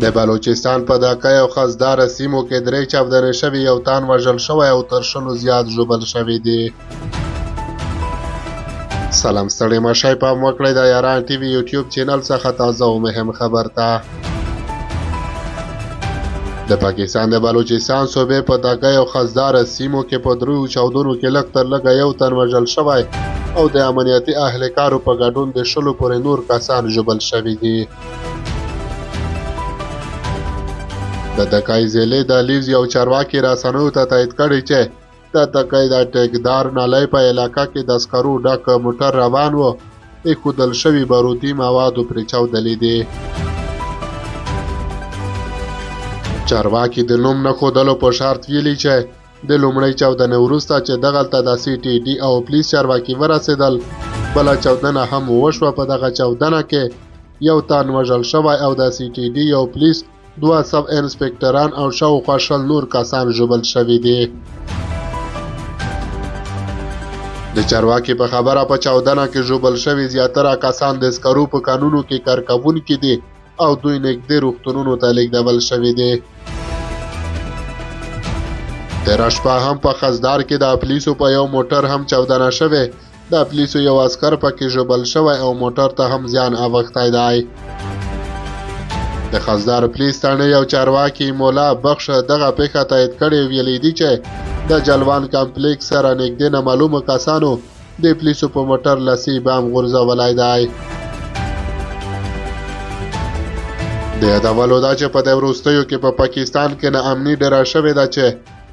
د بلوچستان په دکه او خزداره سیمو کې 3 چاودنې شوي، یو تن وژل شوی او تر 100 زیات ژوبل شوي دي. سلام ستړي مشئ پام وکړئ د یاران ټي وي یوټیوب چینل څخه تازه او مهم خبر ته. د پاکستان د بلوچستان صوبې په دکه او خزداره سیمو کې په 3 چاودنو کې لږ تر لږه یو تن وژل شوی او د امنیتي اهلکارو په ګډون د 100 پورې نور کسان ژوبل شوي دي. د دکای ضلع د لیوز یو چارواکي رسنیو ته تایید کړی چې د دکای د ټیکدار نالۍ په علاقه کې د سکرو ډک موټر روان و، ایښودل شوي بارودي موادو پرې چاودلي دي. چارواکي د نوم نه ښودلو په شرط ویلي چې د لومړۍ چاودنې وروسته چې دغلته د سی ټي ډي او پولیس چارواکي ورسېدل، بله چاودنه هم وشوه. په دغه چاودنه کې یو تن وژل شوی او د سی ټي ډي او پولیس 2 سب انسپکټران او شاوخوا 100 نور کسان ژوبل شوي دي. د چارواکي په خبره په چاودنه کې ژوبل شوي زیاتره کسان د سکرو په کانونو کې کارکوونکي دي او دوی نږدې روغتونونو ته لیږدول شوي دي. تېره شپه هم په خزدار کې د پولیسو په یو موټر هم چاودنه شوې. د پولیسو یو عسکر پکې ژوبل شوی او موټر ته هم زیان اوښتی دی. د خزدار پولیس ثانې یو چارواکي مولا بخش دغه پیښه تایید کړې، ویلي دي چې د جلوان کمپلیکس سره نږدې نامعلومو کسانو د پولیسو په موټر لاسي بم غورځولی دی. د یادولو ده چې په دې وروستیو کې په پاکستان کې ناامني ډېره شوې ده چې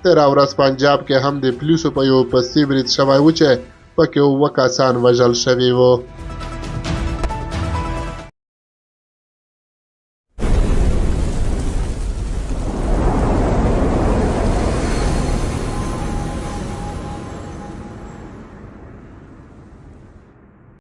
تېره ورځ پنجاب کې هم د پولیسو په یو پستي برید شوی و چې پکې 7 کسان وژل شوي وو.